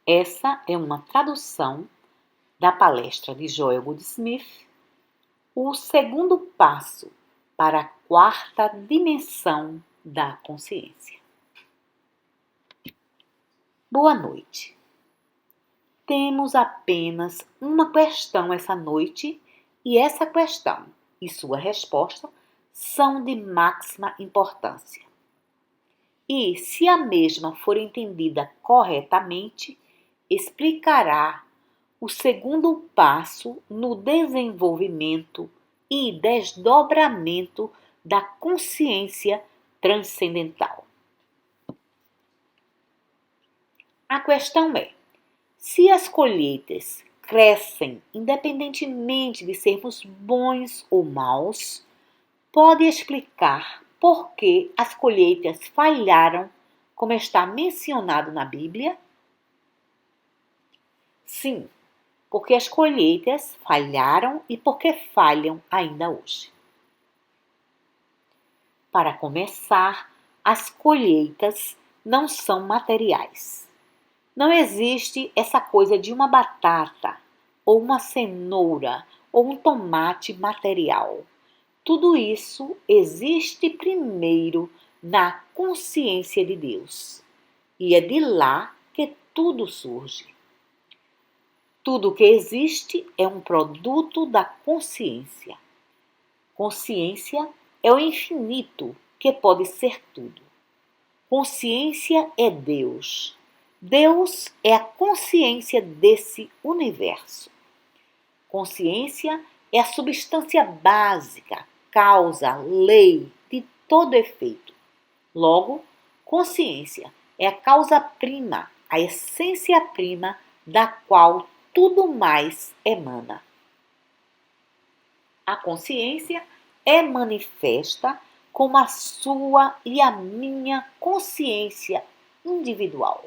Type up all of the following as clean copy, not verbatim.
Essa é uma tradução da palestra de Joel Goldsmith, O Segundo Passo para a Quarta Dimensão da Consciência. Boa noite. Temos apenas uma questão essa noite e essa questão e sua resposta são de máxima importância. E, se a mesma for entendida corretamente, explicará o segundo passo no desenvolvimento e desdobramento da consciência transcendental. A questão é: se as colheitas crescem independentemente de sermos bons ou maus, pode explicar por que as colheitas falharam, como está mencionado na Bíblia? Sim, porque as colheitas falharam e porque falham ainda hoje. Para começar, as colheitas não são materiais. Não existe essa coisa de uma batata, ou uma cenoura, ou um tomate material. Tudo isso existe primeiro na consciência de Deus. E é de lá que tudo surge. Tudo que existe é um produto da consciência. Consciência é o infinito que pode ser tudo. Consciência é Deus. Deus é a consciência desse universo. Consciência é a substância básica, causa, lei de todo efeito. Logo, consciência é a causa-prima, a essência-prima da qual tudo mais emana. A consciência é manifesta como a sua e a minha consciência individual.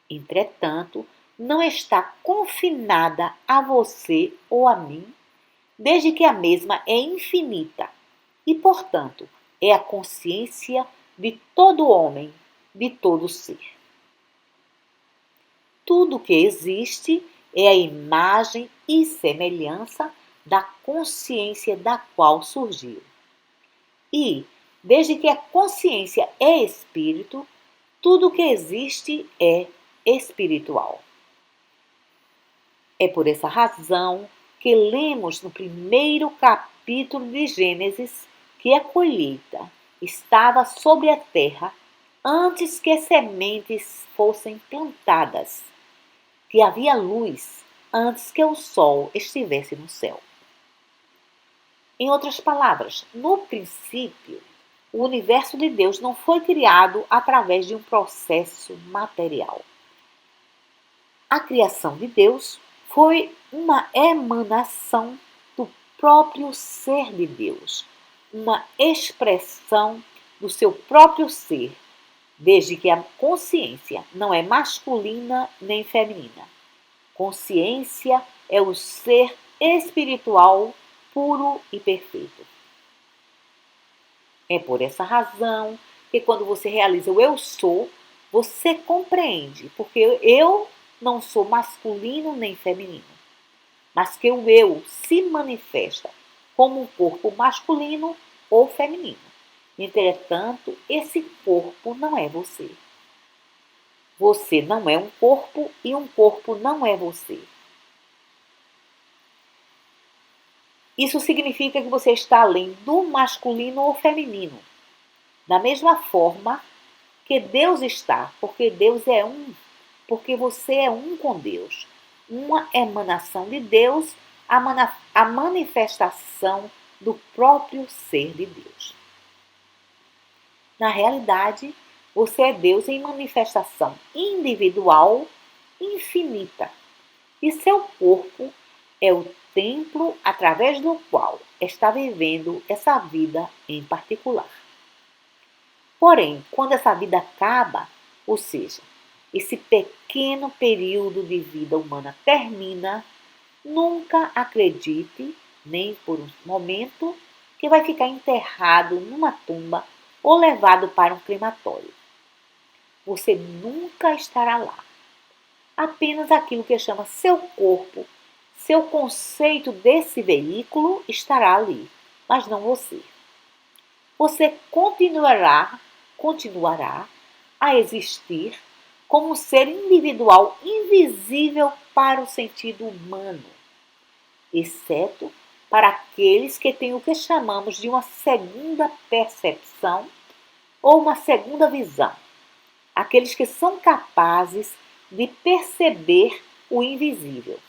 Entretanto, não está confinada a você ou a mim, desde que a mesma é infinita e, portanto, é a consciência de todo homem, de todo ser. Tudo que existe é a imagem e semelhança da consciência da qual surgiu. E, desde que a consciência é espírito, tudo que existe é espiritual. É por essa razão que lemos no primeiro capítulo de Gênesis que a colheita estava sobre a terra antes que as sementes fossem plantadas, que havia luz antes que o sol estivesse no céu. Em outras palavras, no princípio, o universo de Deus não foi criado através de um processo material. A criação de Deus foi uma emanação do próprio ser de Deus, uma expressão do seu próprio ser, desde que a consciência não é masculina nem feminina. Consciência é o ser espiritual puro e perfeito. É por essa razão que quando você realiza o eu sou, você compreende, porque eu não sou masculino nem feminino, mas que o eu se manifesta como um corpo masculino ou feminino. Entretanto, esse corpo não é você. Você não é um corpo e um corpo não é você. Isso significa que você está além do masculino ou feminino. Da mesma forma que Deus está, porque Deus é um, porque você é um com Deus. Uma emanação de Deus, a manifestação do próprio ser de Deus. Na realidade, você é Deus em manifestação individual infinita. E seu corpo é o templo através do qual está vivendo essa vida em particular. Porém, quando essa vida acaba, ou seja, esse pequeno período de vida humana termina, nunca acredite, nem por um momento, que vai ficar enterrado numa tumba ou levado para um crematório. Você nunca estará lá. Apenas aquilo que chama seu corpo, seu conceito desse veículo estará ali, mas não você. Você continuará a existir como um ser individual invisível para o sentido humano, exceto para aqueles que têm o que chamamos de uma segunda percepção ou uma segunda visão, aqueles que são capazes de perceber o invisível.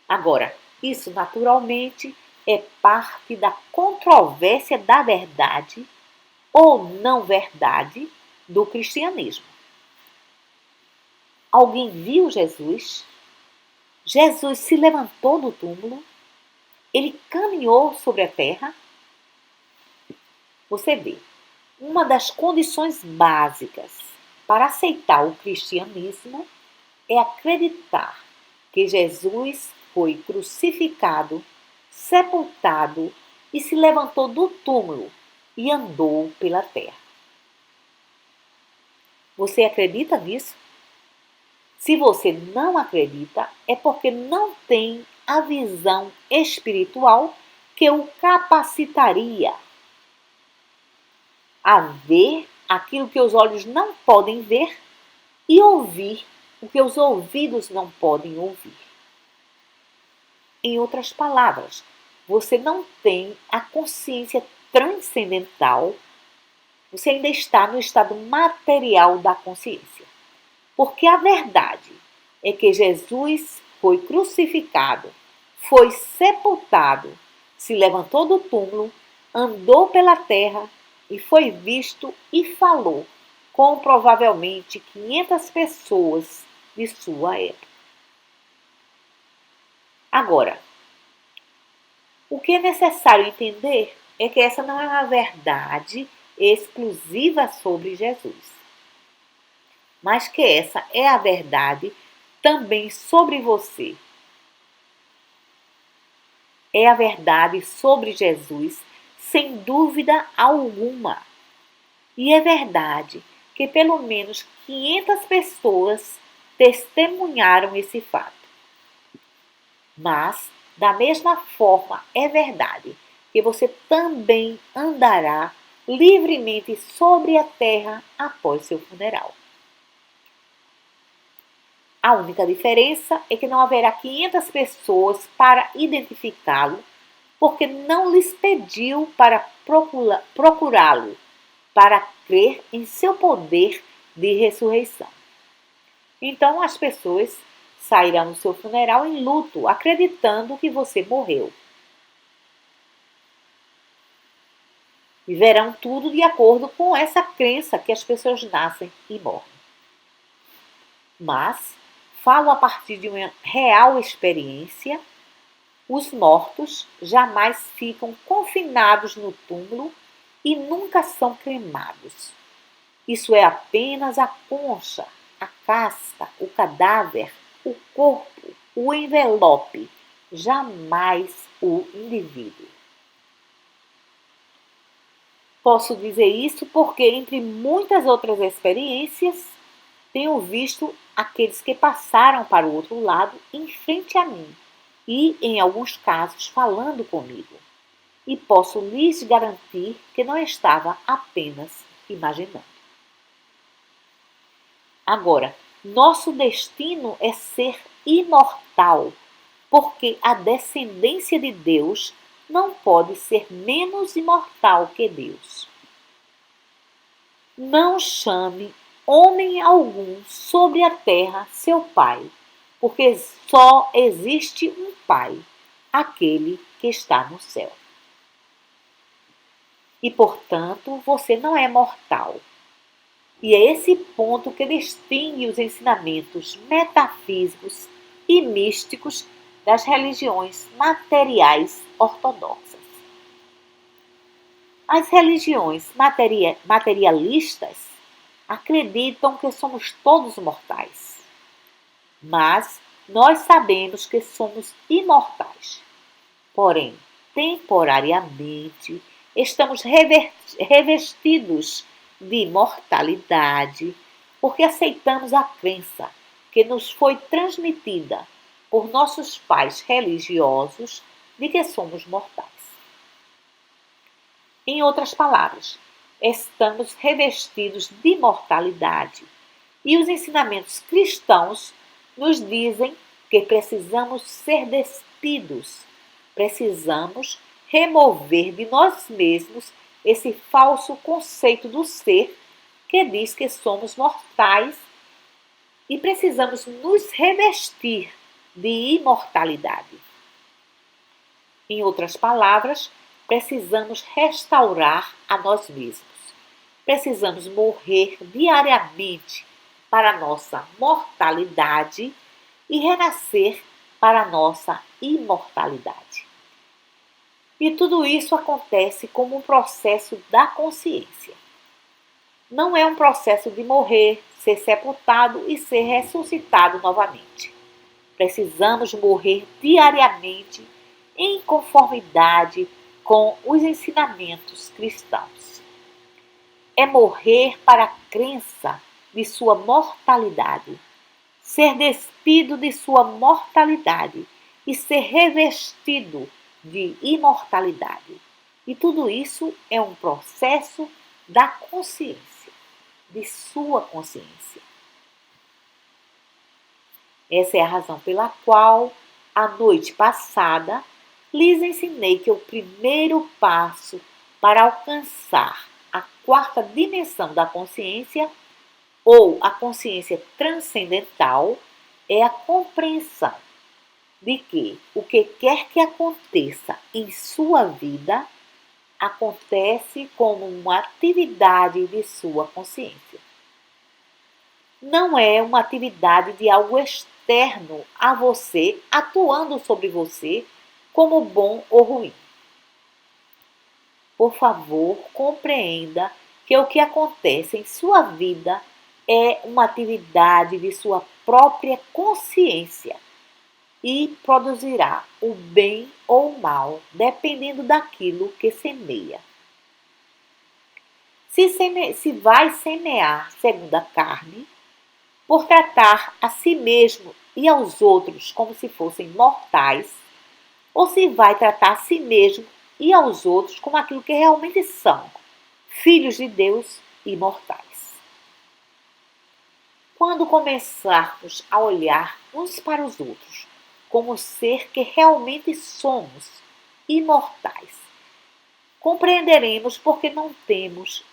Agora, isso naturalmente é parte da controvérsia da verdade ou não verdade do cristianismo. Alguém viu Jesus? Jesus se levantou do túmulo? Ele caminhou sobre a terra? Você vê, uma das condições básicas para aceitar o cristianismo é acreditar que Jesus foi crucificado, sepultado e se levantou do túmulo e andou pela terra. Você acredita nisso? Se você não acredita, é porque não tem a visão espiritual que o capacitaria a ver aquilo que os olhos não podem ver e ouvir o que os ouvidos não podem ouvir. Em outras palavras, você não tem a consciência transcendental, você ainda está no estado material da consciência. Porque a verdade é que Jesus foi crucificado, foi sepultado, se levantou do túmulo, andou pela terra e foi visto e falou com provavelmente 500 pessoas de sua época. Agora, o que é necessário entender é que essa não é uma verdade exclusiva sobre Jesus, mas que essa é a verdade também sobre você. É a verdade sobre Jesus, sem dúvida alguma. E é verdade que pelo menos 500 pessoas testemunharam esse fato. Mas, da mesma forma, é verdade que você também andará livremente sobre a terra após seu funeral. A única diferença é que não haverá 500 pessoas para identificá-lo, porque não lhes pediu para procurá-lo, para crer em seu poder de ressurreição. Então as pessoas sairão do seu funeral em luto, acreditando que você morreu. E verão tudo de acordo com essa crença que as pessoas nascem e morrem. Mas falo a partir de uma real experiência. Os mortos jamais ficam confinados no túmulo e nunca são cremados. Isso é apenas a concha, a casca, o cadáver, o corpo, o envelope, jamais o indivíduo. Posso dizer isso porque, entre muitas outras experiências, tenho visto aqueles que passaram para o outro lado em frente a mim e, em alguns casos, falando comigo. E posso lhes garantir que não estava apenas imaginando. Agora, nosso destino é ser imortal, porque a descendência de Deus não pode ser menos imortal que Deus. Não chame homem algum sobre a terra seu pai, porque só existe um Pai, aquele que está no céu. E, portanto, você não é mortal. E é esse ponto que distingue os ensinamentos metafísicos e místicos das religiões materiais ortodoxas. As religiões materialistas acreditam que somos todos mortais, mas nós sabemos que somos imortais. Porém, temporariamente, estamos revestidos de mortalidade porque aceitamos a crença que nos foi transmitida por nossos pais religiosos de que somos mortais. Em outras palavras, estamos revestidos de mortalidade e os ensinamentos cristãos nos dizem que precisamos ser despidos, precisamos remover de nós mesmos esse falso conceito do ser que diz que somos mortais e precisamos nos revestir de imortalidade. Em outras palavras, precisamos restaurar a nós mesmos. Precisamos morrer diariamente para a nossa mortalidade e renascer para a nossa imortalidade. E tudo isso acontece como um processo da consciência. Não é um processo de morrer, ser sepultado e ser ressuscitado novamente. Precisamos morrer diariamente em conformidade com os ensinamentos cristãos. É morrer para a crença de sua mortalidade, ser despido de sua mortalidade e ser revestido de imortalidade. E tudo isso é um processo da consciência, de sua consciência. Essa é a razão pela qual, a noite passada, lhes ensinei que o primeiro passo para alcançar a quarta dimensão da consciência, ou a consciência transcendental, é a compreensão de que o que quer que aconteça em sua vida acontece como uma atividade de sua consciência. Não é uma atividade de algo externo a você, atuando sobre você como bom ou ruim. Por favor, compreenda que o que acontece em sua vida é uma atividade de sua própria consciência e produzirá o bem ou o mal, dependendo daquilo que semeia. Se vai semear segundo a carne, por tratar a si mesmo e aos outros como se fossem mortais, ou se vai tratar a si mesmo e aos outros como aquilo que realmente são, filhos de Deus imortais. Quando começarmos a olhar uns para os outros como ser que realmente somos, imortais, compreenderemos porque não temos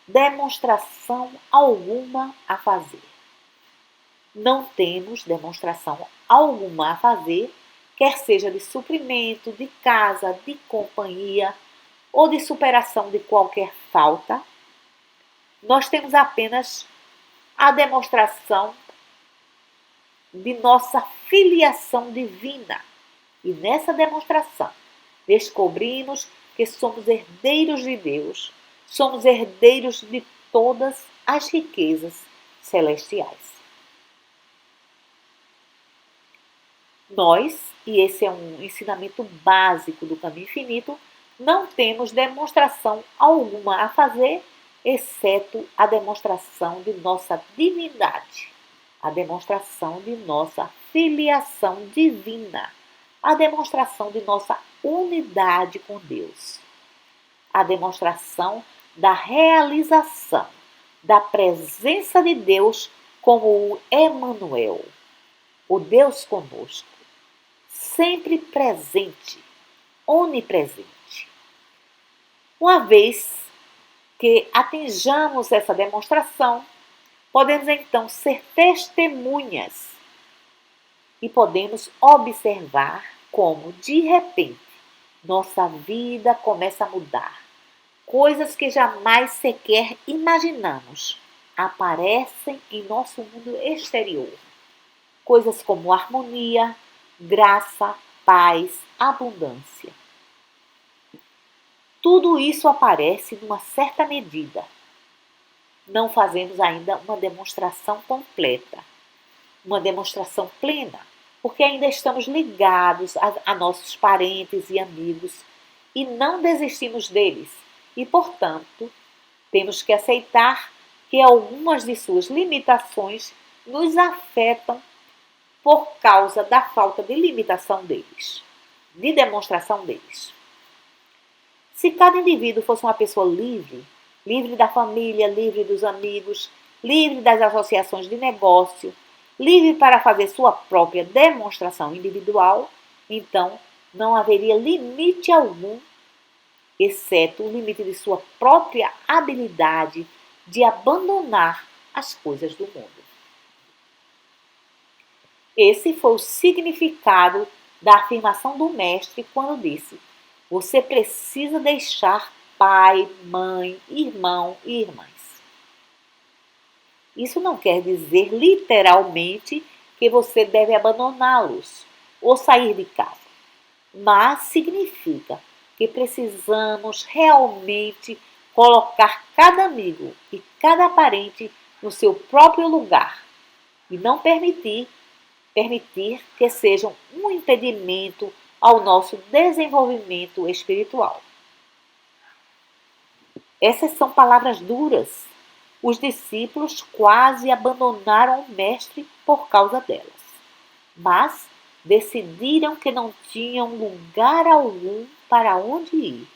demonstração alguma a fazer. Não temos demonstração alguma a fazer, quer seja de suprimento, de casa, de companhia ou de superação de qualquer falta. Nós temos apenas a demonstração de nossa filiação divina. E nessa demonstração, descobrimos que somos herdeiros de Deus, somos herdeiros de todas as riquezas celestiais. Nós, e esse é um ensinamento básico do caminho infinito, não temos demonstração alguma a fazer, exceto a demonstração de nossa divindade, a demonstração de nossa filiação divina, a demonstração de nossa unidade com Deus, a demonstração da realização da presença de Deus como o Emanuel, o Deus conosco, sempre presente, onipresente. Uma vez que atinjamos essa demonstração, podemos então ser testemunhas e podemos observar como, de repente, nossa vida começa a mudar. Coisas que jamais sequer imaginamos aparecem em nosso mundo exterior. Coisas como harmonia, graça, paz, abundância. Tudo isso aparece numa certa medida. Não fazemos ainda uma demonstração completa, uma demonstração plena, porque ainda estamos ligados a nossos parentes e amigos e não desistimos deles. E, portanto, temos que aceitar que algumas de suas limitações nos afetam por causa da falta de limitação deles, de demonstração deles. Se cada indivíduo fosse uma pessoa livre, livre da família, livre dos amigos, livre das associações de negócio, livre para fazer sua própria demonstração individual, então não haveria limite algum, exceto o limite de sua própria habilidade de abandonar as coisas do mundo. Esse foi o significado da afirmação do mestre quando disse: você precisa deixar pai, mãe, irmão e irmãs. Isso não quer dizer literalmente que você deve abandoná-los ou sair de casa, mas significa que precisamos realmente colocar cada amigo e cada parente no seu próprio lugar e não permitir que sejam um impedimento ao nosso desenvolvimento espiritual. Essas são palavras duras. Os discípulos quase abandonaram o mestre por causa delas, mas decidiram que não tinham lugar algum para onde ir,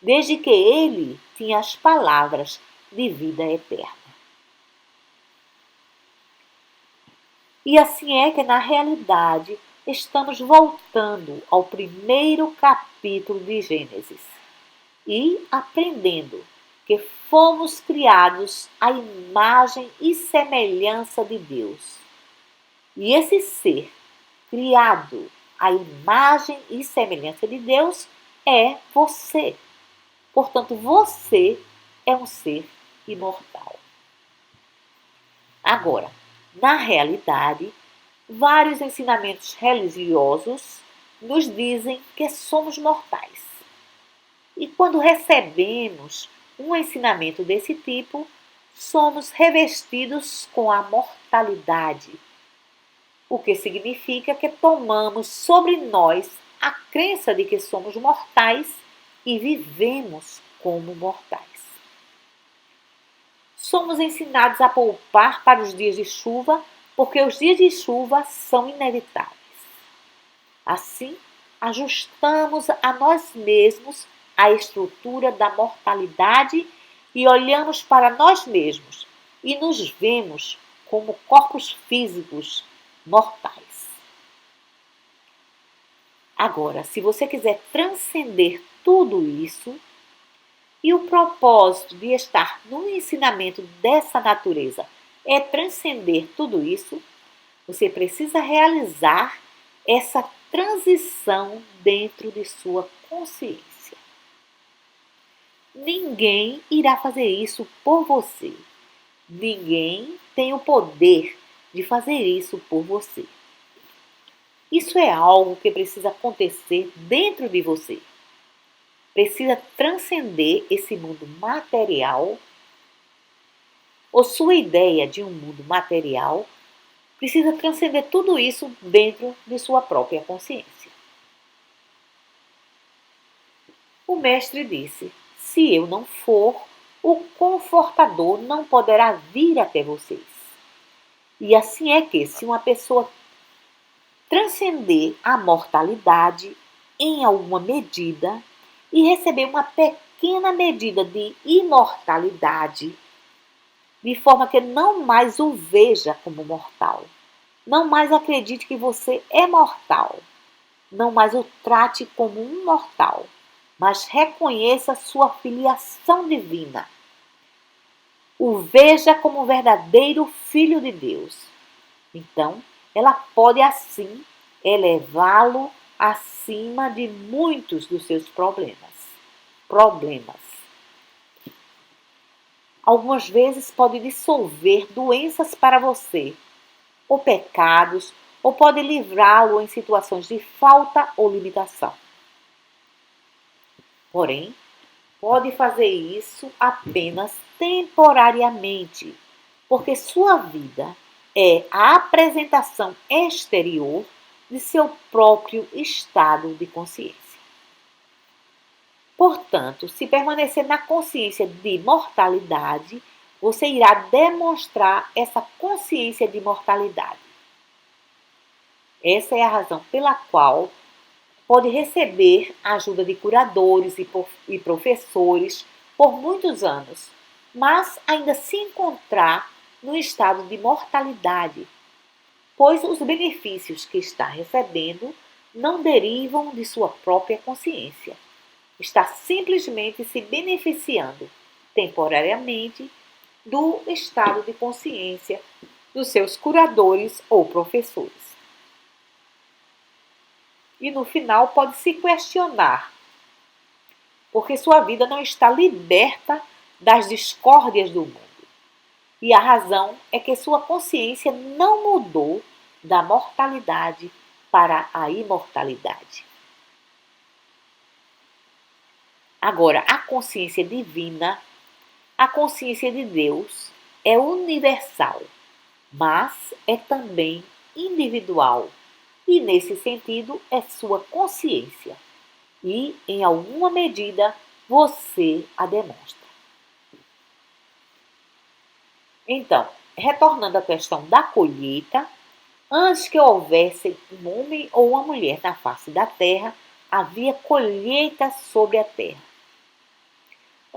desde que ele tinha as palavras de vida eterna. E assim é que, na realidade, estamos voltando ao primeiro capítulo de Gênesis e aprendendo que fomos criados à imagem e semelhança de Deus. E esse ser criado à imagem e semelhança de Deus é você. Portanto, você é um ser imortal. Agora, na realidade, vários ensinamentos religiosos nos dizem que somos mortais. E quando recebemos um ensinamento desse tipo, somos revestidos com a mortalidade, o que significa que tomamos sobre nós a crença de que somos mortais e vivemos como mortais. Somos ensinados a poupar para os dias de chuva, porque os dias de chuva são inevitáveis. Assim, ajustamos a nós mesmos a estrutura da mortalidade e olhamos para nós mesmos e nos vemos como corpos físicos mortais. Agora, se você quiser transcender tudo isso, e o propósito de estar no ensinamento dessa natureza é transcender tudo isso, você precisa realizar essa transição dentro de sua consciência. Ninguém irá fazer isso por você. Ninguém tem o poder de fazer isso por você. Isso é algo que precisa acontecer dentro de você. Precisa transcender esse mundo material, ou sua ideia de um mundo material, precisa transcender tudo isso dentro de sua própria consciência. O mestre disse: se eu não for, o confortador não poderá vir até vocês. E assim é que, se uma pessoa transcender a mortalidade em alguma medida e receber uma pequena medida de imortalidade, de forma que não mais o veja como mortal, não mais acredite que você é mortal, não mais o trate como um mortal, mas reconheça sua filiação divina. O veja como um verdadeiro filho de Deus. Então, ela pode assim elevá-lo acima de muitos dos seus problemas. Algumas vezes pode dissolver doenças para você, ou pecados, ou pode livrá-lo em situações de falta ou limitação. Porém, pode fazer isso apenas temporariamente, porque sua vida é a apresentação exterior de seu próprio estado de consciência. Portanto, se permanecer na consciência de mortalidade, você irá demonstrar essa consciência de mortalidade. Essa é a razão pela qual pode receber a ajuda de curadores e professores por muitos anos, mas ainda se encontrar no estado de mortalidade, pois os benefícios que está recebendo não derivam de sua própria consciência. Está simplesmente se beneficiando temporariamente do estado de consciência dos seus curadores ou professores. E no final pode se questionar, porque sua vida não está liberta das discórdias do mundo. E a razão é que sua consciência não mudou da mortalidade para a imortalidade. Agora, a consciência divina, a consciência de Deus, é universal, mas é também individual. E, nesse sentido, é sua consciência. E, em alguma medida, você a demonstra. Então, retornando à questão da colheita, antes que houvesse um homem ou uma mulher na face da terra, havia colheita sobre a terra.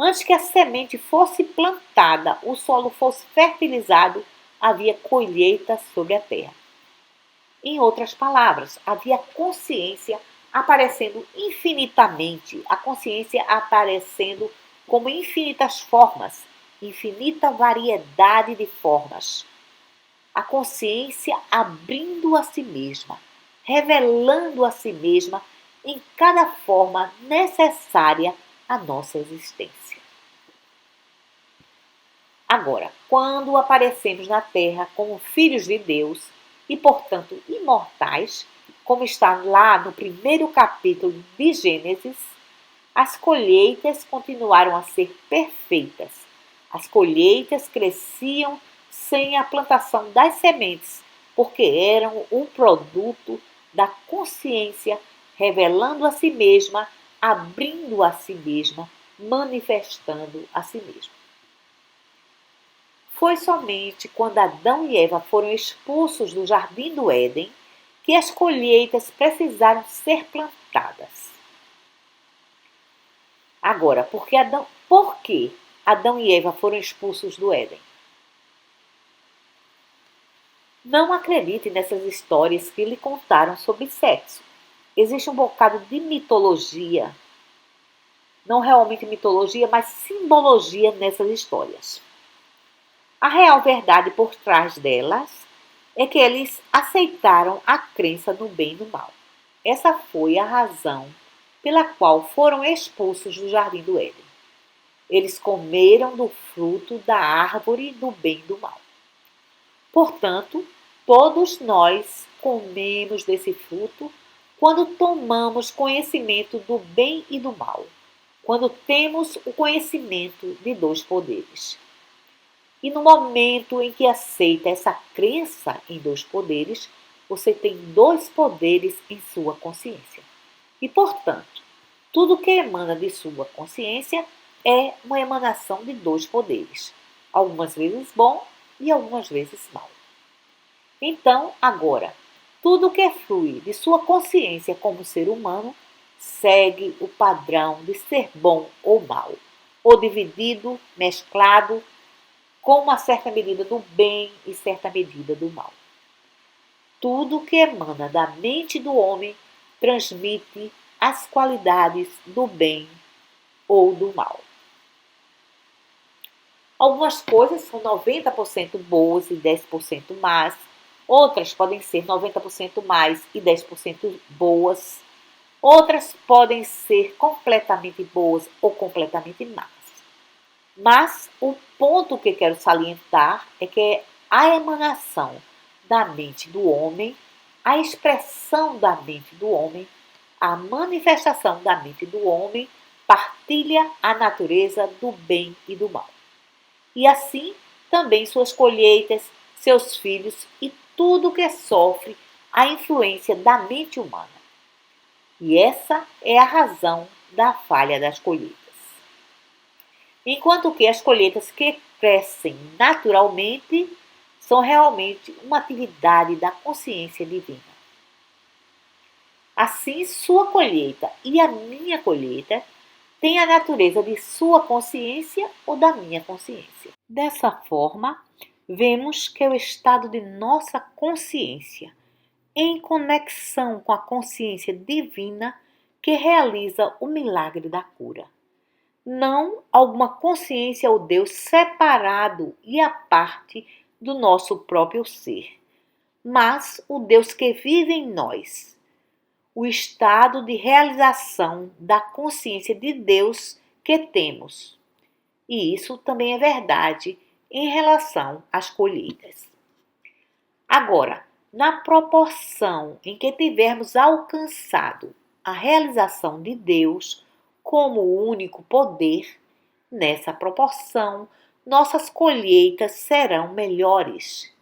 Antes que a semente fosse plantada, o solo fosse fertilizado, havia colheita sobre a terra. Em outras palavras, havia consciência aparecendo infinitamente, a consciência aparecendo como infinitas formas, infinita variedade de formas. A consciência abrindo a si mesma, revelando a si mesma em cada forma necessária à nossa existência. Agora, quando aparecemos na Terra como filhos de Deus e, portanto, imortais, como está lá no primeiro capítulo de Gênesis, as colheitas continuaram a ser perfeitas. As colheitas cresciam sem a plantação das sementes, porque eram um produto da consciência revelando a si mesma, abrindo a si mesma, manifestando a si mesma. Foi somente quando Adão e Eva foram expulsos do jardim do Éden que as colheitas precisaram ser plantadas. Agora, por que Adão e Eva foram expulsos do Éden? Não acredite nessas histórias que lhe contaram sobre sexo. Existe um bocado de mitologia, não realmente mitologia, mas simbologia nessas histórias. A real verdade por trás delas é que eles aceitaram a crença no bem e no mal. Essa foi a razão pela qual foram expulsos do jardim do Éden. Eles comeram do fruto da árvore do bem e do mal. Portanto, todos nós comemos desse fruto quando tomamos conhecimento do bem e do mal, quando temos o conhecimento de dois poderes. E no momento em que aceita essa crença em dois poderes, você tem dois poderes em sua consciência. E, portanto, tudo que emana de sua consciência é uma emanação de dois poderes, algumas vezes bom e algumas vezes mal. Então, agora, tudo que flui de sua consciência como ser humano segue o padrão de ser bom ou mal, ou dividido, mesclado, com uma certa medida do bem e certa medida do mal. Tudo que emana da mente do homem transmite as qualidades do bem ou do mal. Algumas coisas são 90% boas e 10% más, outras podem ser 90% mais e 10% boas, outras podem ser completamente boas ou completamente más. Mas o ponto que quero salientar é que a emanação da mente do homem, a expressão da mente do homem, a manifestação da mente do homem partilha a natureza do bem e do mal. E assim também suas colheitas, seus filhos e tudo que sofre a influência da mente humana. E essa é a razão da falha das colheitas. Enquanto que as colheitas que crescem naturalmente são realmente uma atividade da consciência divina. Assim, sua colheita e a minha colheita têm a natureza de sua consciência ou da minha consciência. Dessa forma, vemos que é o estado de nossa consciência, em conexão com a consciência divina, que realiza o milagre da cura. Não alguma consciência ou Deus separado e à parte do nosso próprio ser, mas o Deus que vive em nós, o estado de realização da consciência de Deus que temos. E isso também é verdade em relação às colheitas. Agora, na proporção em que tivermos alcançado a realização de Deus como o único poder, nessa proporção, nossas colheitas serão melhores.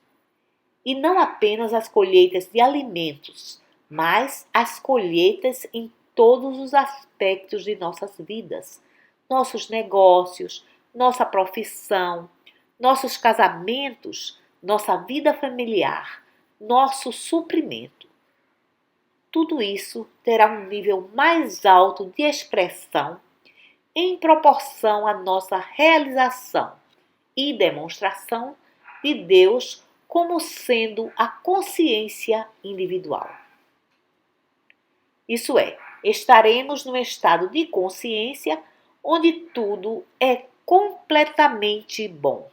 E não apenas as colheitas de alimentos, mas as colheitas em todos os aspectos de nossas vidas, nossos negócios, nossa profissão, nossos casamentos, nossa vida familiar, nosso suprimento. Tudo isso terá um nível mais alto de expressão em proporção à nossa realização e demonstração de Deus como sendo a consciência individual. Isso é, estaremos num estado de consciência onde tudo é completamente bom.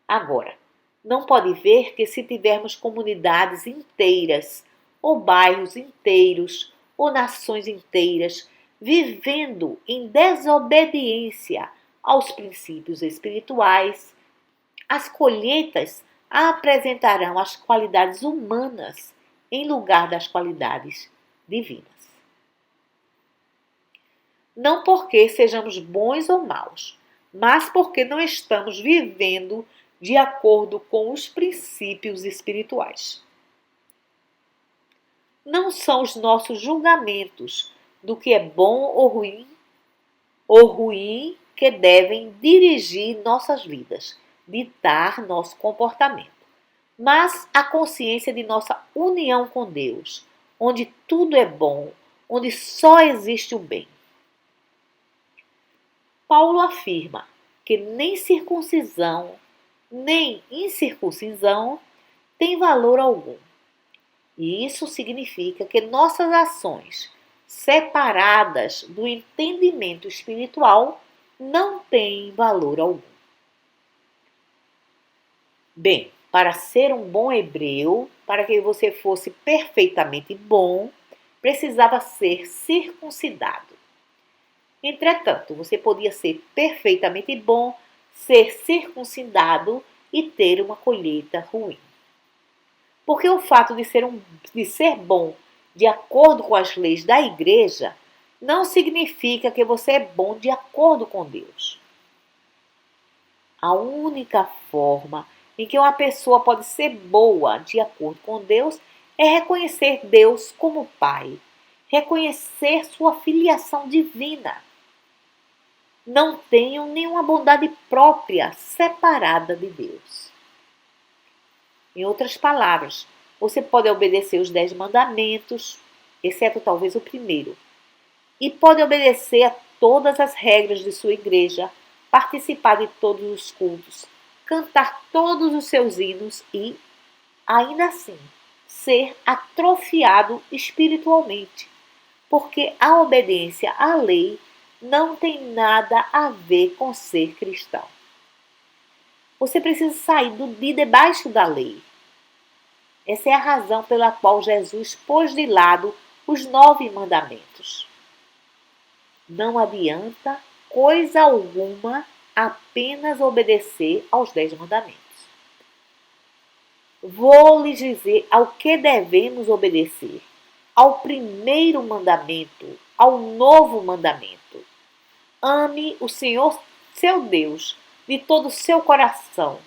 Agora, não pode ver que se tivermos comunidades inteiras, ou bairros inteiros, ou nações inteiras, vivendo em desobediência aos princípios espirituais, as colheitas apresentarão as qualidades humanas em lugar das qualidades divinas. Não porque sejamos bons ou maus, mas porque não estamos vivendo de acordo com os princípios espirituais. Não são os nossos julgamentos do que é bom ou ruim que devem dirigir nossas vidas, ditar nosso comportamento, mas a consciência de nossa união com Deus, onde tudo é bom, onde só existe o bem. Paulo afirma que nem circuncisão, nem incircuncisão tem valor algum. E isso significa que nossas ações, separadas do entendimento espiritual, não têm valor algum. Bem, para ser um bom hebreu, para que você fosse perfeitamente bom, precisava ser circuncidado. Entretanto, você podia ser perfeitamente bom, ser circuncidado e ter uma colheita ruim. Porque o fato de ser bom de acordo com as leis da igreja não significa que você é bom de acordo com Deus. A única forma em que uma pessoa pode ser boa de acordo com Deus é reconhecer Deus como Pai, reconhecer sua filiação divina. Não tenham nenhuma bondade própria separada de Deus. Em outras palavras, você pode obedecer os 10 mandamentos, exceto talvez o primeiro, e pode obedecer a todas as regras de sua igreja, participar de todos os cultos, cantar todos os seus hinos e, ainda assim, ser atrofiado espiritualmente, porque a obediência à lei não tem nada a ver com ser cristão. Você precisa sair de debaixo da lei. Essa é a razão pela qual Jesus pôs de lado os 9 mandamentos. Não adianta coisa alguma apenas obedecer aos 10 mandamentos. Vou lhes dizer ao que devemos obedecer: ao primeiro mandamento, ao novo mandamento. Ame o Senhor, seu Deus, de todo o seu coração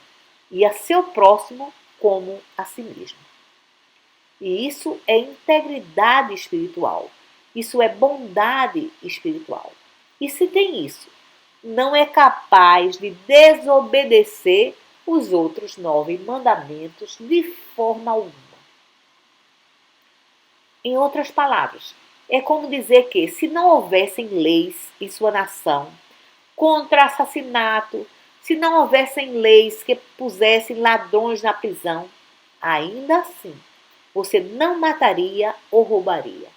e a seu próximo como a si mesmo. E isso é integridade espiritual. Isso é bondade espiritual. E se tem isso, não é capaz de desobedecer os outros 9 mandamentos de forma alguma. Em outras palavras, é como dizer que, se não houvessem leis em sua nação contra assassinato, se não houvessem leis que pusessem ladrões na prisão, ainda assim você não mataria ou roubaria.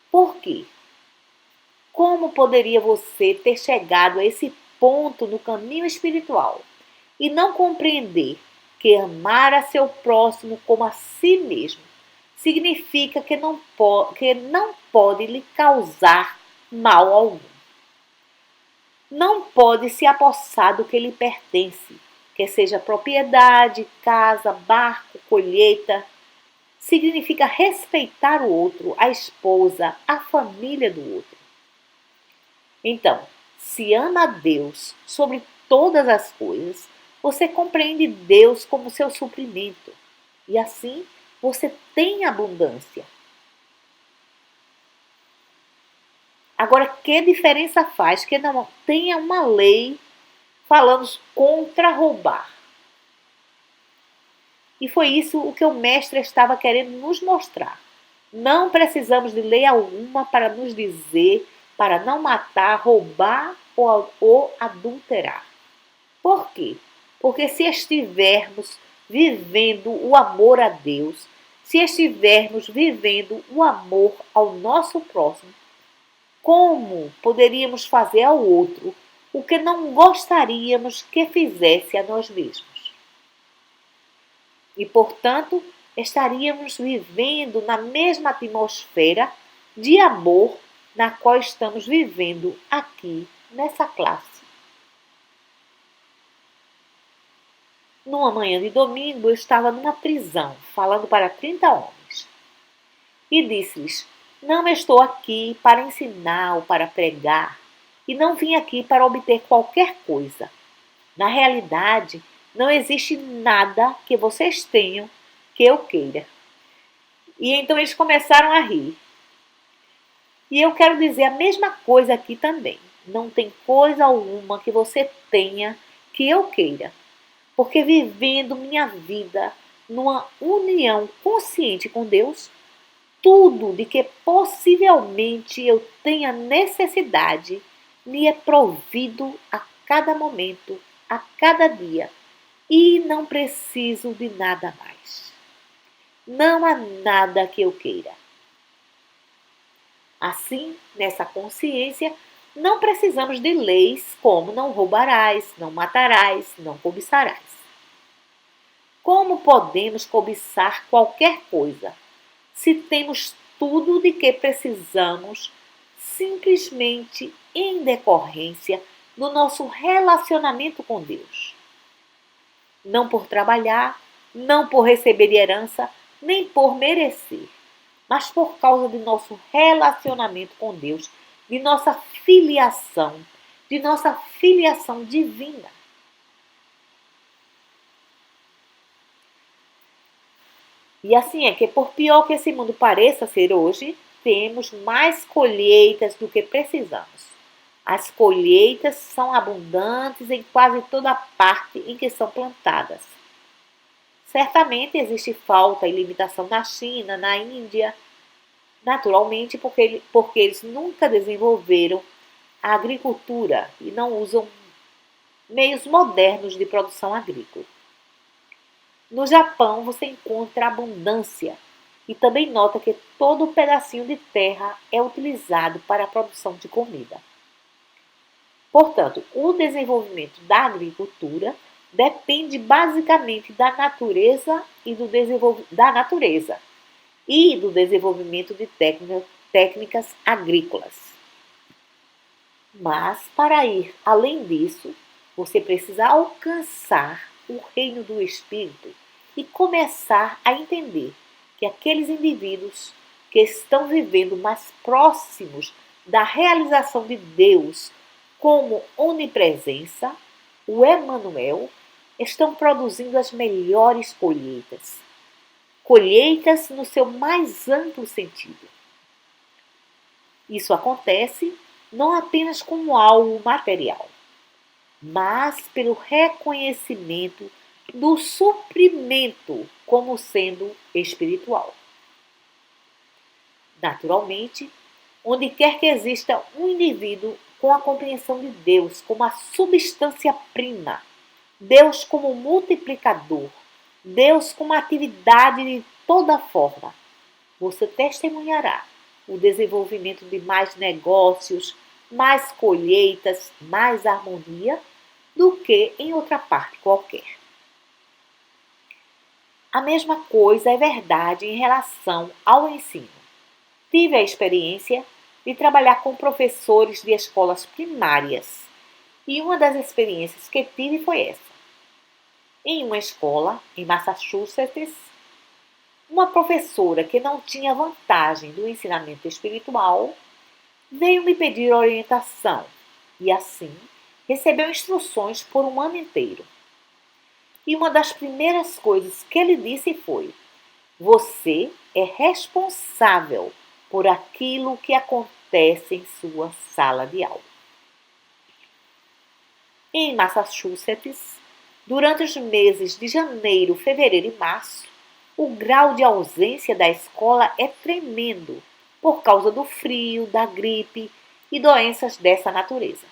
Por quê? Como poderia você ter chegado a esse ponto no caminho espiritual e não compreender que amar a seu próximo como a si mesmo significa que não pode lhe causar mal algum? Não pode se apossar do que lhe pertence, quer seja propriedade, casa, barco, colheita. Significa respeitar o outro, a esposa, a família do outro. Então, se ama a Deus sobre todas as coisas, você compreende Deus como seu suprimento. E assim, você tem abundância. Agora, que diferença faz que não tenha uma lei falando contra roubar? E foi isso o que o mestre estava querendo nos mostrar. Não precisamos de lei alguma para nos dizer para não matar, roubar ou adulterar. Por quê? Porque se estivermos vivendo o amor a Deus, se estivermos vivendo o amor ao nosso próximo, como poderíamos fazer ao outro o que não gostaríamos que fizesse a nós mesmos? E, portanto, estaríamos vivendo na mesma atmosfera de amor na qual estamos vivendo aqui nessa classe. Numa manhã de domingo, eu estava numa prisão, falando para 30 homens. E disse-lhes: não estou aqui para ensinar ou para pregar, e não vim aqui para obter qualquer coisa. Na realidade, não existe nada que vocês tenham que eu queira. E então eles começaram a rir. E eu quero dizer a mesma coisa aqui também. Não tem coisa alguma que você tenha que eu queira. Porque vivendo minha vida numa união consciente com Deus, tudo de que possivelmente eu tenha necessidade me é provido a cada momento, a cada dia. E não preciso de nada mais. Não há nada que eu queira. Assim, nessa consciência, não precisamos de leis como não roubarás, não matarás, não cobiçarás. Como podemos cobiçar qualquer coisa se temos tudo de que precisamos simplesmente em decorrência do nosso relacionamento com Deus? Não por trabalhar, não por receber herança, nem por merecer, mas por causa de nosso relacionamento com Deus, de nossa filiação divina. E assim é que, por pior que esse mundo pareça ser hoje, temos mais colheitas do que precisamos. As colheitas são abundantes em quase toda a parte em que são plantadas. Certamente existe falta e limitação na China, na Índia, naturalmente porque eles nunca desenvolveram a agricultura e não usam meios modernos de produção agrícola. No Japão você encontra abundância e também nota que todo pedacinho de terra é utilizado para a produção de comida. Portanto, o desenvolvimento da agricultura depende basicamente da natureza e do desenvolvimento de técnicas agrícolas. Mas, para ir além disso, você precisa alcançar o reino do Espírito e começar a entender que aqueles indivíduos que estão vivendo mais próximos da realização de Deus como onipresença, o Emmanuel, estão produzindo as melhores colheitas. Colheitas no seu mais amplo sentido. Isso acontece não apenas como algo material, mas pelo reconhecimento do suprimento como sendo espiritual. Naturalmente, onde quer que exista um indivíduo com a compreensão de Deus como a substância prima, Deus como multiplicador, Deus como atividade de toda forma, você testemunhará o desenvolvimento de mais negócios, mais colheitas, mais harmonia do que em outra parte qualquer. A mesma coisa é verdade em relação ao ensino. Tive a experiência de trabalhar com professores de escolas primárias e uma das experiências que tive foi essa. Em uma escola em Massachusetts, uma professora que não tinha vantagem do ensinamento espiritual veio me pedir orientação e, assim, recebeu instruções por um ano inteiro. E uma das primeiras coisas que ele disse foi: você é responsável por aquilo que acontece em sua sala de aula. Em Massachusetts, durante os meses de janeiro, fevereiro e março, o grau de ausência da escola é tremendo por causa do frio, da gripe e doenças dessa natureza.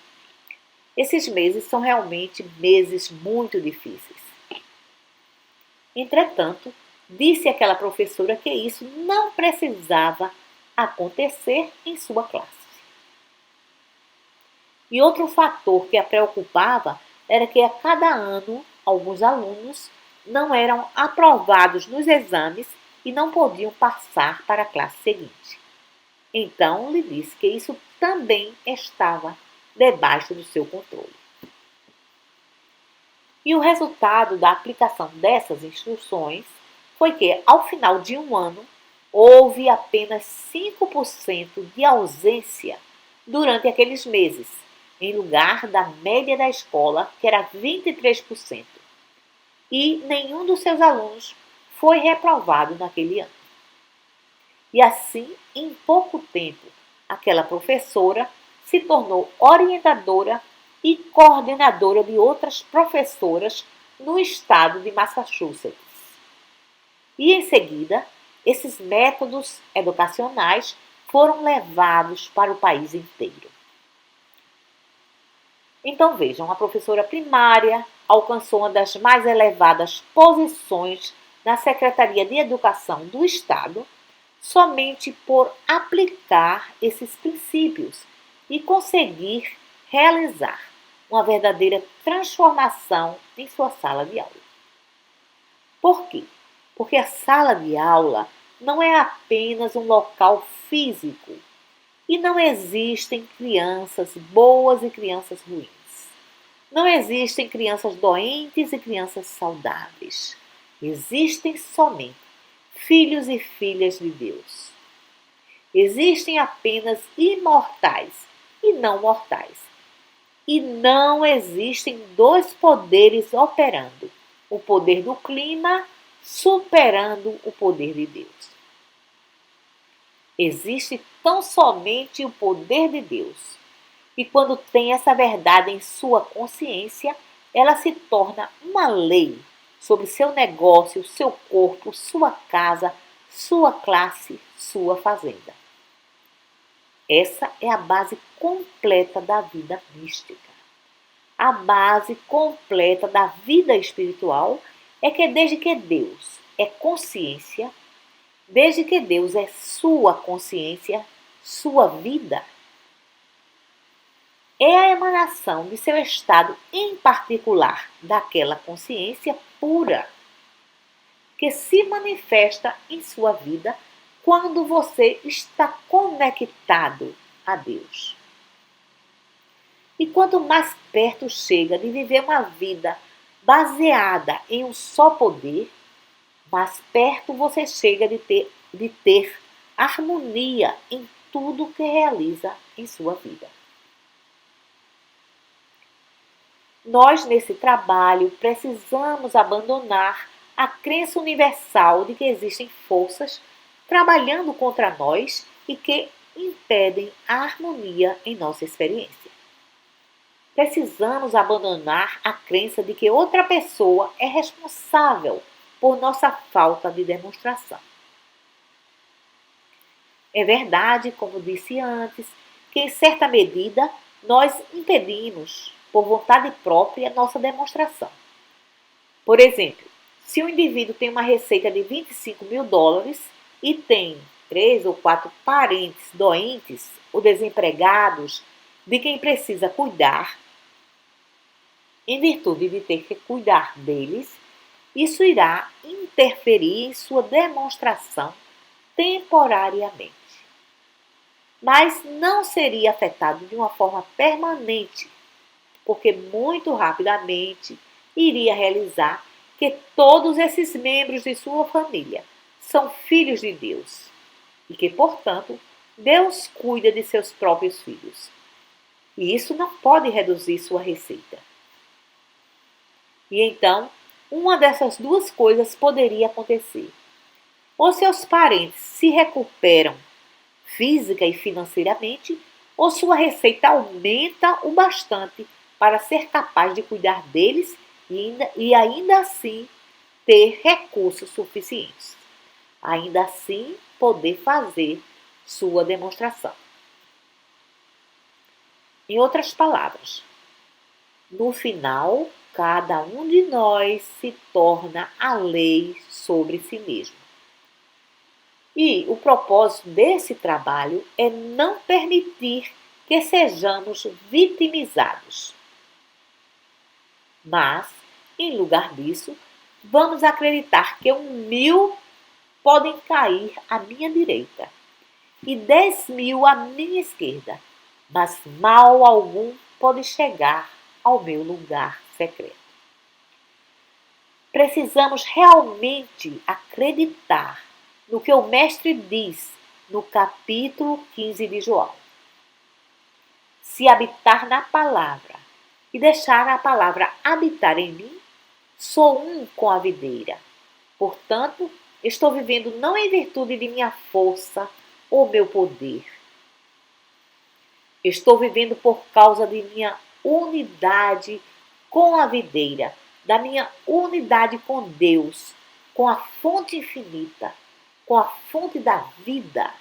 Esses meses são realmente meses muito difíceis. Entretanto, disse aquela professora que isso não precisava acontecer em sua classe. E outro fator que a preocupava era que a cada ano alguns alunos não eram aprovados nos exames e não podiam passar para a classe seguinte. Então, lhe disse que isso também estava debaixo do seu controle. E o resultado da aplicação dessas instruções foi que, ao final de um ano, houve apenas 5% de ausência durante aqueles meses, em lugar da média da escola, que era 23%. E nenhum dos seus alunos foi reprovado naquele ano. E assim, em pouco tempo, aquela professora se tornou orientadora e coordenadora de outras professoras no estado de Massachusetts. E em seguida, esses métodos educacionais foram levados para o país inteiro. Então vejam, a professora primária alcançou uma das mais elevadas posições na Secretaria de Educação do Estado somente por aplicar esses princípios e conseguir realizar uma verdadeira transformação em sua sala de aula. Por quê? Porque a sala de aula não é apenas um local físico e não existem crianças boas e crianças ruins. Não existem crianças doentes e crianças saudáveis. Existem somente filhos e filhas de Deus. Existem apenas imortais e não mortais. E não existem dois poderes operando: o poder do clima superando o poder de Deus. Existe tão somente o poder de Deus. E quando tem essa verdade em sua consciência, ela se torna uma lei sobre seu negócio, seu corpo, sua casa, sua classe, sua fazenda. Essa é a base completa da vida mística. A base completa da vida espiritual é que desde que Deus é consciência, desde que Deus é sua consciência, sua vida, é a emanação de seu estado em particular daquela consciência pura que se manifesta em sua vida quando você está conectado a Deus. E quanto mais perto chega de viver uma vida baseada em um só poder, mais perto você chega de ter harmonia em tudo que realiza em sua vida. Nós, nesse trabalho, precisamos abandonar a crença universal de que existem forças trabalhando contra nós e que impedem a harmonia em nossa experiência. Precisamos abandonar a crença de que outra pessoa é responsável por nossa falta de demonstração. É verdade, como disse antes, que em certa medida nós impedimos, por vontade própria, nossa demonstração. Por exemplo, se um indivíduo tem uma receita de US$ 25.000 e tem 3 ou 4 parentes doentes ou desempregados de quem precisa cuidar, em virtude de ter que cuidar deles, isso irá interferir em sua demonstração temporariamente. Mas não seria afetado de uma forma permanente, porque muito rapidamente iria realizar que todos esses membros de sua família são filhos de Deus e que, portanto, Deus cuida de seus próprios filhos. E isso não pode reduzir sua receita. E então, uma dessas duas coisas poderia acontecer. Ou seus parentes se recuperam física e financeiramente, ou sua receita aumenta o bastante para ser capaz de cuidar deles e ainda assim ter recursos suficientes. Ainda assim poder fazer sua demonstração. Em outras palavras, no final, cada um de nós se torna a lei sobre si mesmo. E o propósito desse trabalho é não permitir que sejamos vitimizados. Mas, em lugar disso, vamos acreditar que 1.000 podem cair à minha direita e 10.000 à minha esquerda, mas mal algum pode chegar ao meu lugar secreto. Precisamos realmente acreditar no que o Mestre diz no capítulo 15 de João. Se habitar na palavra e deixar a palavra habitar em mim, sou um com a videira. Portanto, estou vivendo não em virtude de minha força ou meu poder. Estou vivendo por causa de minha unidade com a videira, da minha unidade com Deus, com a fonte infinita, com a fonte da vida.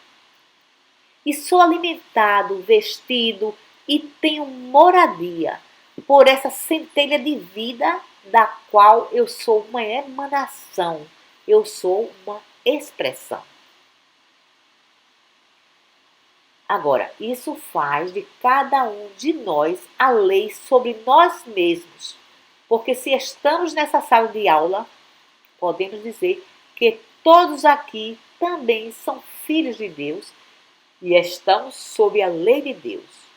E sou alimentado, vestido e tenho moradia por essa centelha de vida da qual eu sou uma emanação, eu sou uma expressão. Agora, isso faz de cada um de nós a lei sobre nós mesmos, porque se estamos nessa sala de aula, podemos dizer que todos aqui também são filhos de Deus e estão sob a lei de Deus.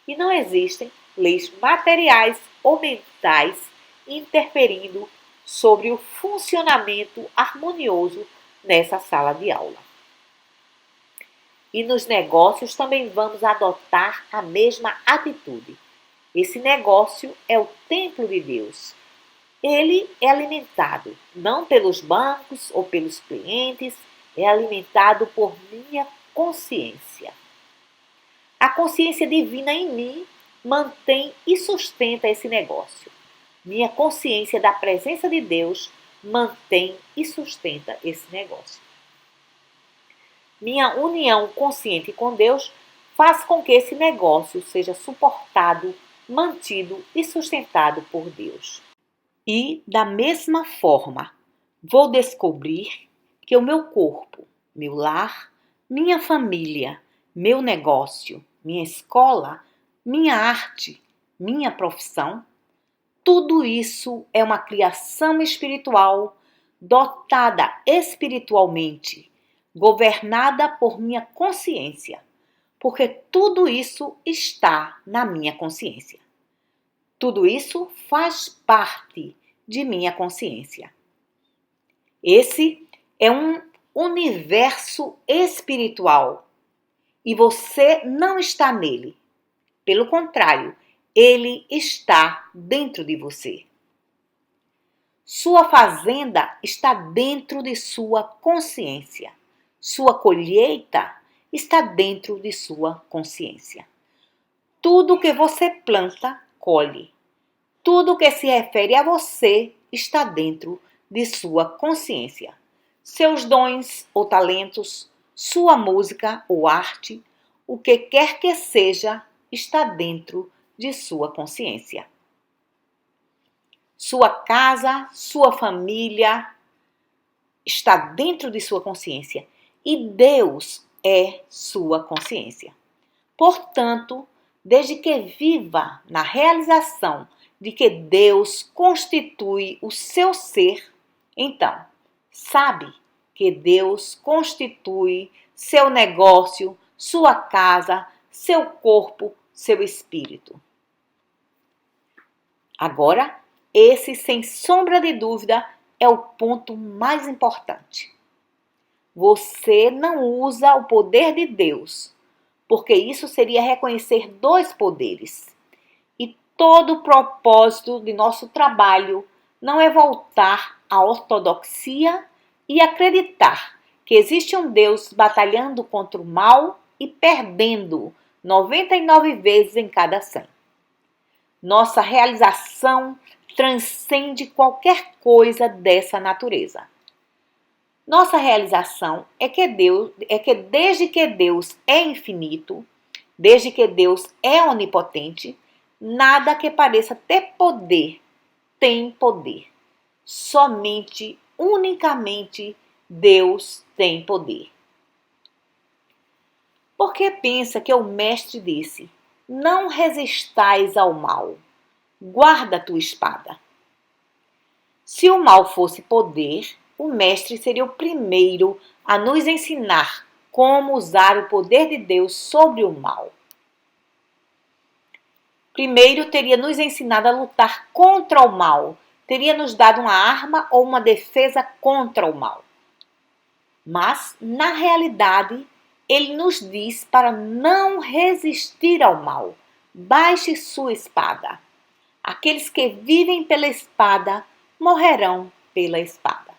E não existem leis materiais ou mentais interferindo sobre o funcionamento harmonioso nessa sala de aula. E nos negócios também vamos adotar a mesma atitude. Esse negócio é o templo de Deus. Ele é alimentado não pelos bancos ou pelos clientes, é alimentado por minha consciência. A consciência divina em mim mantém e sustenta esse negócio. Minha consciência da presença de Deus mantém e sustenta esse negócio. Minha união consciente com Deus faz com que esse negócio seja suportado, mantido e sustentado por Deus. E, da mesma forma, vou descobrir que o meu corpo, meu lar, minha família, meu negócio, minha escola, minha arte, minha profissão, tudo isso é uma criação espiritual, dotada espiritualmente, governada por minha consciência, porque tudo isso está na minha consciência. Tudo isso faz parte de minha consciência. Esse é um universo espiritual e você não está nele. Pelo contrário, ele está dentro de você. Sua fazenda está dentro de sua consciência. Sua colheita está dentro de sua consciência. Tudo que você planta, colhe. Tudo que se refere a você está dentro de sua consciência. Seus dons ou talentos, sua música ou arte, o que quer que seja, está dentro de sua consciência. Sua casa, sua família está dentro de sua consciência e Deus é sua consciência. Portanto, desde que viva na realização de que Deus constitui o seu ser, então, sabe que Deus constitui seu negócio, sua casa, seu corpo, seu espírito. Agora, esse, sem sombra de dúvida, é o ponto mais importante. Você não usa o poder de Deus, porque isso seria reconhecer dois poderes. E todo o propósito de nosso trabalho não é voltar à ortodoxia e acreditar que existe um Deus batalhando contra o mal e perdendo 99 vezes em cada 100. Nossa realização transcende qualquer coisa dessa natureza. Nossa realização é que desde que Deus é infinito, desde que Deus é onipotente, nada que pareça ter poder tem poder. Somente, unicamente, Deus tem poder. Porque pensa que o mestre disse: não resistais ao mal, guarda a tua espada. Se o mal fosse poder, o mestre seria o primeiro a nos ensinar como usar o poder de Deus sobre o mal. Primeiro teria nos ensinado a lutar contra o mal, teria nos dado uma arma ou uma defesa contra o mal. Mas, na realidade, ele nos diz para não resistir ao mal. Baixe sua espada. Aqueles que vivem pela espada morrerão pela espada.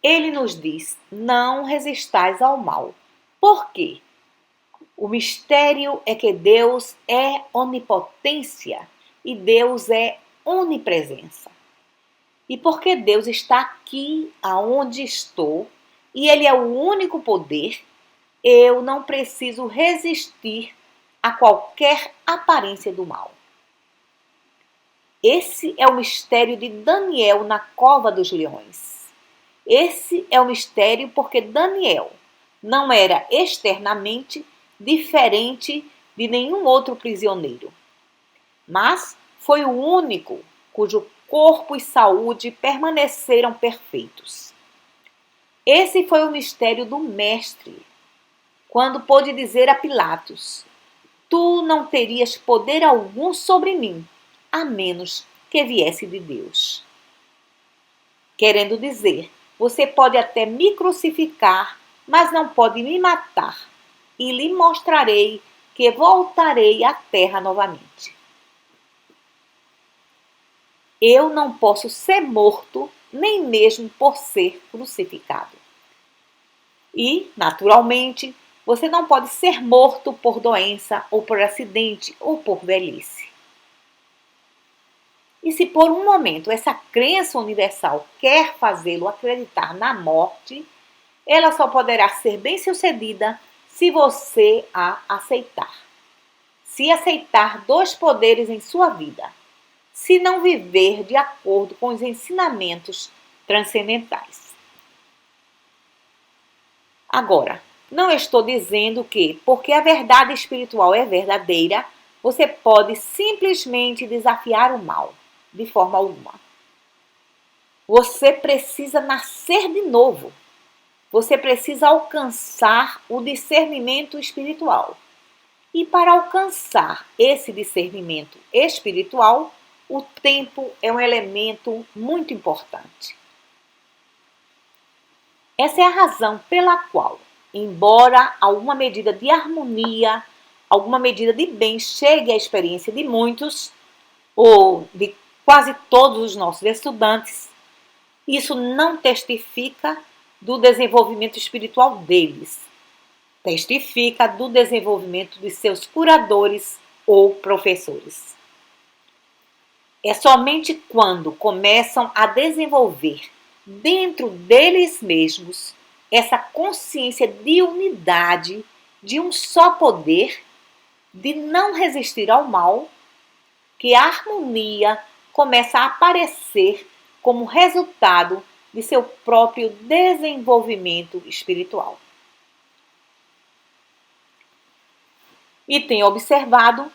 Ele nos diz: não resistais ao mal. Por quê? O mistério é que Deus é onipotência e Deus é onipresença. E porque Deus está aqui aonde estou e Ele é o único poder, eu não preciso resistir a qualquer aparência do mal. Esse é o mistério de Daniel na cova dos leões. Esse é o mistério porque Daniel não era externamente diferente de nenhum outro prisioneiro, mas foi o único cujo corpo e saúde permaneceram perfeitos. Esse foi o mistério do Mestre, quando pôde dizer a Pilatos: tu não terias poder algum sobre mim, a menos que viesse de Deus. Querendo dizer, você pode até me crucificar, mas não pode me matar, e lhe mostrarei que voltarei à terra novamente. Eu não posso ser morto, nem mesmo por ser crucificado. E, naturalmente, você não pode ser morto por doença, ou por acidente, ou por velhice. E se por um momento essa crença universal quer fazê-lo acreditar na morte, ela só poderá ser bem-sucedida se você a aceitar. Se aceitar dois poderes em sua vida. Se não viver de acordo com os ensinamentos transcendentais. Agora, não estou dizendo que, porque a verdade espiritual é verdadeira, você pode simplesmente desafiar o mal, de forma alguma. Você precisa nascer de novo. Você precisa alcançar o discernimento espiritual. E para alcançar esse discernimento espiritual, o tempo é um elemento muito importante. Essa é a razão pela qual, embora alguma medida de harmonia, alguma medida de bem chegue à experiência de muitos, ou de quase todos os nossos estudantes, isso não testifica do desenvolvimento espiritual deles. Testifica do desenvolvimento de seus curadores ou professores. É somente quando começam a desenvolver dentro deles mesmos essa consciência de unidade, de um só poder, de não resistir ao mal, que a harmonia começa a aparecer como resultado de seu próprio desenvolvimento espiritual. E tenho observado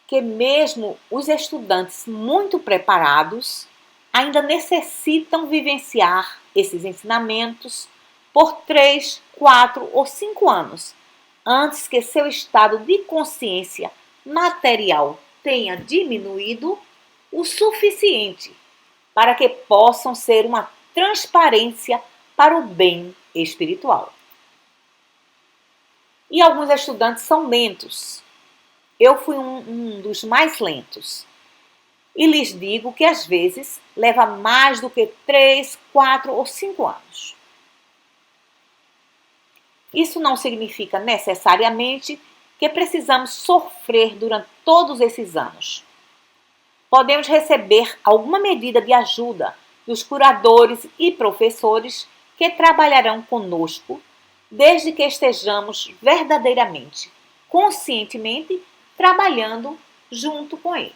que mesmo os estudantes muito preparados ainda necessitam vivenciar esses ensinamentos por 3, 4 ou 5 anos, antes que seu estado de consciência material tenha diminuído o suficiente para que possam ser uma transparência para o bem espiritual. E alguns estudantes são lentos. Eu fui um dos mais lentos. E lhes digo que às vezes leva mais do que 3, 4 ou 5 anos. Isso não significa necessariamente que precisamos sofrer durante todos esses anos. Podemos receber alguma medida de ajuda dos curadores e professores que trabalharão conosco, desde que estejamos verdadeiramente, conscientemente, trabalhando junto com eles.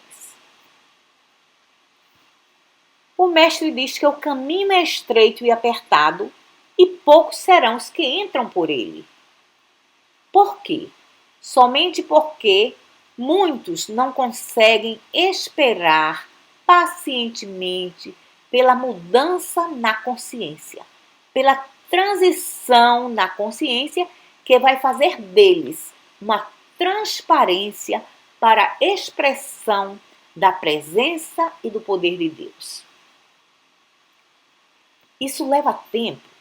O mestre diz que o caminho é estreito e apertado, e poucos serão os que entram por ele. Por quê? Somente porque muitos não conseguem esperar pacientemente pela mudança na consciência, pela transição na consciência que vai fazer deles uma transparência para a expressão da presença e do poder de Deus. Isso leva tempo.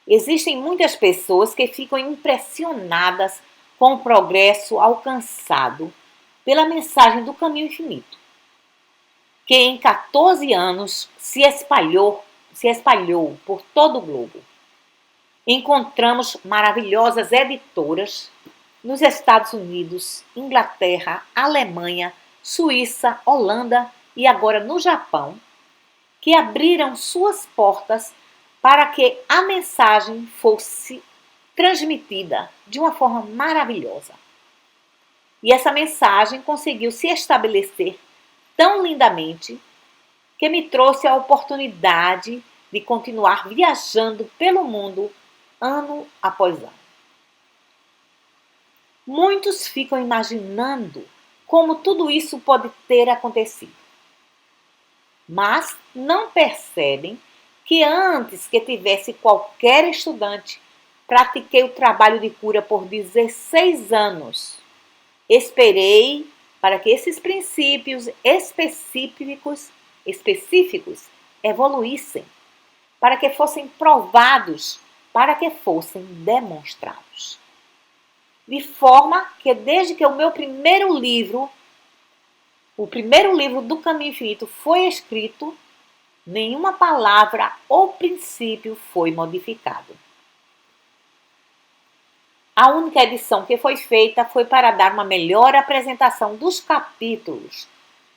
Existem muitas pessoas que ficam impressionadas com o progresso alcançado pela mensagem do caminho infinito, que em 14 anos se espalhou por todo o globo. Encontramos maravilhosas editoras nos Estados Unidos, Inglaterra, Alemanha, Suíça, Holanda e agora no Japão, que abriram suas portas para que a mensagem fosse transmitida de uma forma maravilhosa. E essa mensagem conseguiu se estabelecer tão lindamente que me trouxe a oportunidade de continuar viajando pelo mundo ano após ano. Muitos ficam imaginando como tudo isso pode ter acontecido, mas não percebem que antes que tivesse qualquer estudante, pratiquei o trabalho de cura por 16 anos. Esperei para que esses princípios específicos evoluíssem, para que fossem provados, para que fossem demonstrados. De forma que desde que o primeiro livro do Caminho Infinito foi escrito, nenhuma palavra ou princípio foi modificado. A única edição que foi feita foi para dar uma melhor apresentação dos capítulos,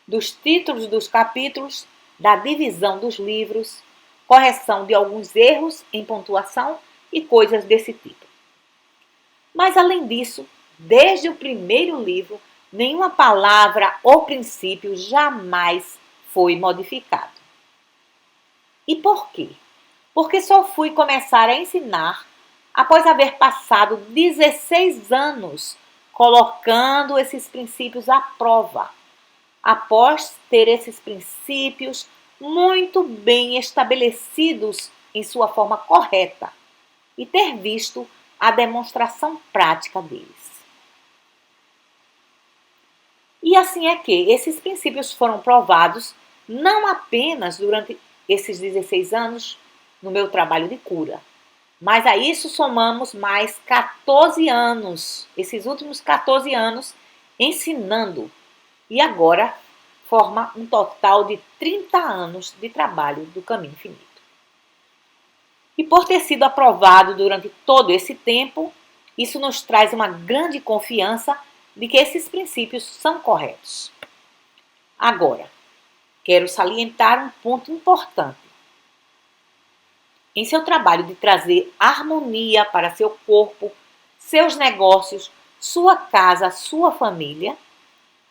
dos títulos dos capítulos, da divisão dos livros, correção de alguns erros em pontuação e coisas desse tipo. Mas, além disso, desde o primeiro livro, nenhuma palavra ou princípio jamais foi modificado. E por quê? Porque só fui começar a ensinar após haver passado 16 anos colocando esses princípios à prova, após ter esses princípios muito bem estabelecidos em sua forma correta e ter visto a demonstração prática deles. E assim é que esses princípios foram provados não apenas durante esses 16 anos no meu trabalho de cura, mas a isso somamos mais 14 anos, esses últimos 14 anos ensinando, e agora forma um total de 30 anos de trabalho do Caminho Infinito. E por ter sido aprovado durante todo esse tempo, isso nos traz uma grande confiança de que esses princípios são corretos. Agora, quero salientar um ponto importante. Em seu trabalho de trazer harmonia para seu corpo, seus negócios, sua casa, sua família,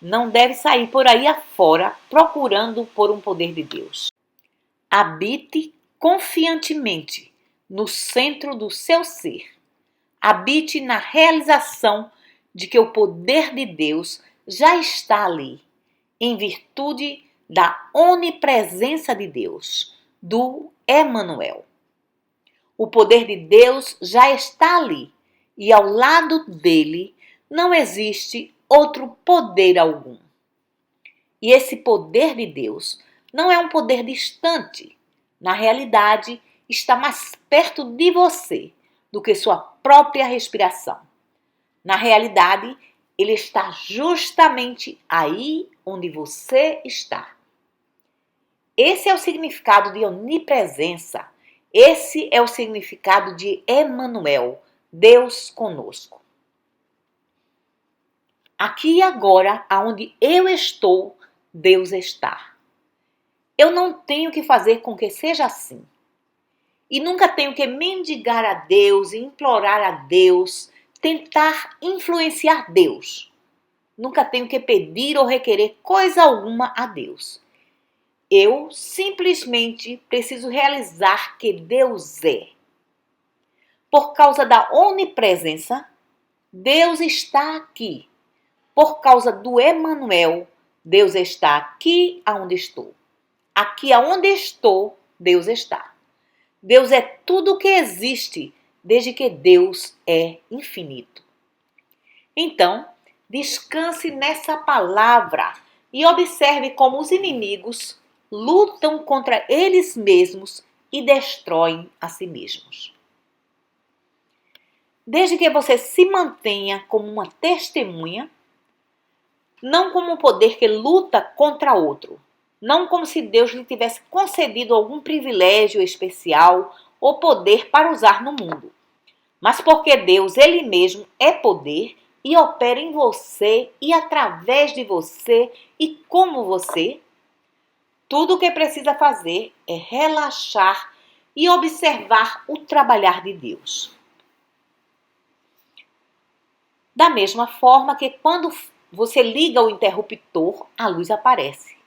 não deve sair por aí afora procurando por um poder de Deus. Habite confiantemente no centro do seu ser. Habite na realização de que o poder de Deus já está ali, em virtude da onipresença de Deus, do Emanuel. O poder de Deus já está ali e ao lado dele não existe outro poder algum. E esse poder de Deus não é um poder distante. Na realidade, está mais perto de você do que sua própria respiração. Na realidade, ele está justamente aí onde você está. Esse é o significado de onipresença. Esse é o significado de Emanuel, Deus conosco. Aqui e agora, aonde eu estou, Deus está. Eu não tenho que fazer com que seja assim. E nunca tenho que mendigar a Deus, implorar a Deus, tentar influenciar Deus. Nunca tenho que pedir ou requerer coisa alguma a Deus. Eu simplesmente preciso realizar que Deus é. Por causa da onipresença, Deus está aqui. Por causa do Emanuel, Deus está aqui aonde estou. Aqui aonde estou, Deus está. Deus é tudo o que existe, desde que Deus é infinito. Então, descanse nessa palavra e observe como os inimigos lutam contra eles mesmos e destroem a si mesmos. Desde que você se mantenha como uma testemunha, não como um poder que luta contra outro, não como se Deus lhe tivesse concedido algum privilégio especial ou poder para usar no mundo, mas porque Deus, Ele mesmo, é poder e opera em você e através de você e como você. Tudo o que precisa fazer é relaxar e observar o trabalhar de Deus. Da mesma forma que quando você liga o interruptor, a luz aparece.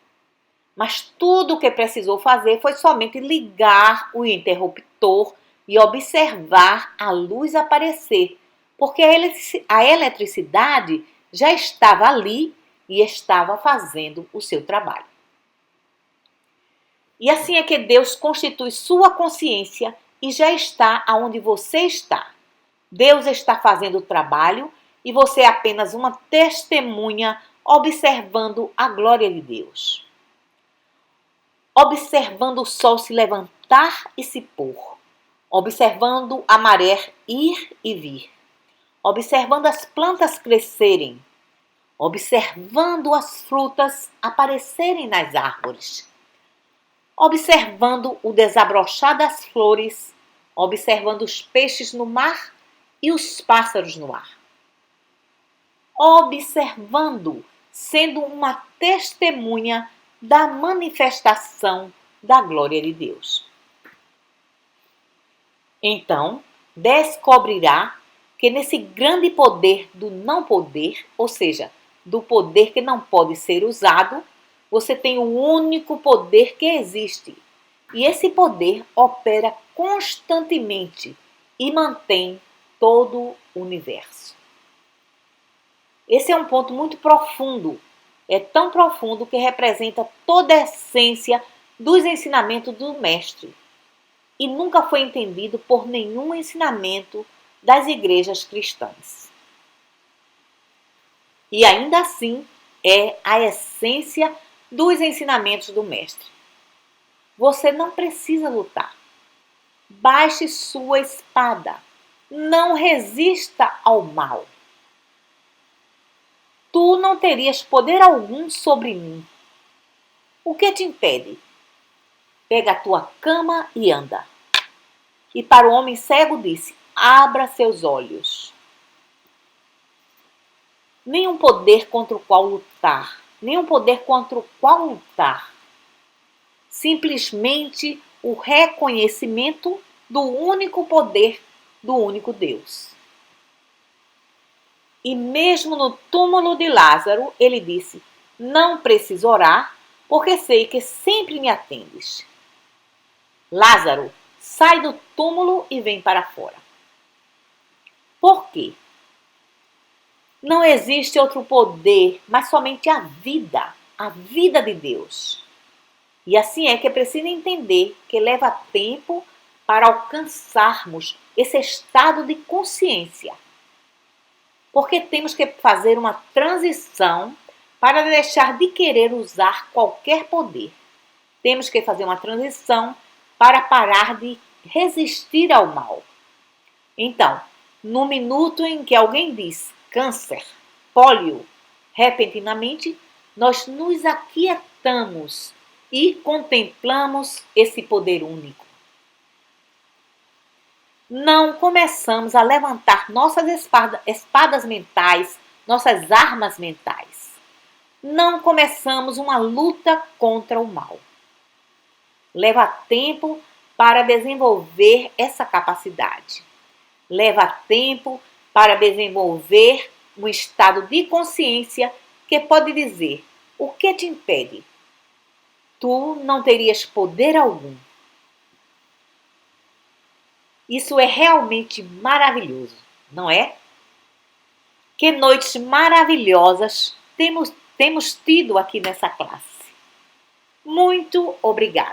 Mas tudo o que precisou fazer foi somente ligar o interruptor e observar a luz aparecer, porque a eletricidade já estava ali e estava fazendo o seu trabalho. E assim é que Deus constitui sua consciência e já está aonde você está. Deus está fazendo o trabalho e você é apenas uma testemunha observando a glória de Deus. Observando o sol se levantar e se pôr. Observando a maré ir e vir. Observando as plantas crescerem. Observando as frutas aparecerem nas árvores. Observando o desabrochar das flores, observando os peixes no mar e os pássaros no ar. Observando, sendo uma testemunha da manifestação da glória de Deus. Então, descobrirá que nesse grande poder do não poder, ou seja, do poder que não pode ser usado, você tem o único poder que existe. E esse poder opera constantemente e mantém todo o universo. Esse é um ponto muito profundo. É tão profundo que representa toda a essência dos ensinamentos do Mestre. E nunca foi entendido por nenhum ensinamento das igrejas cristãs. E ainda assim é a essência dos ensinamentos do Mestre. Você não precisa lutar. Baixe sua espada. Não resista ao mal. Tu não terias poder algum sobre mim. O que te impede? Pega a tua cama e anda. E para o homem cego disse: abra seus olhos. Nenhum poder contra o qual lutar, nenhum poder contra o qual lutar. Simplesmente o reconhecimento do único poder do único Deus. E mesmo no túmulo de Lázaro, ele disse: não preciso orar, porque sei que sempre me atendes. Lázaro, sai do túmulo e vem para fora. Por quê? Não existe outro poder, mas somente a vida de Deus. E assim é que é preciso entender que leva tempo para alcançarmos esse estado de consciência. Porque temos que fazer uma transição para deixar de querer usar qualquer poder. Temos que fazer uma transição para parar de resistir ao mal. Então, no minuto em que alguém diz câncer, pólio, repentinamente, nós nos aquietamos e contemplamos esse poder único. Não começamos a levantar nossas espadas mentais, nossas armas mentais. Não começamos uma luta contra o mal. Leva tempo para desenvolver essa capacidade. Leva tempo para desenvolver um estado de consciência que pode dizer: o que te impede? Tu não terias poder algum. Isso é realmente maravilhoso, não é? Que noites maravilhosas temos tido aqui nessa classe. Muito obrigada!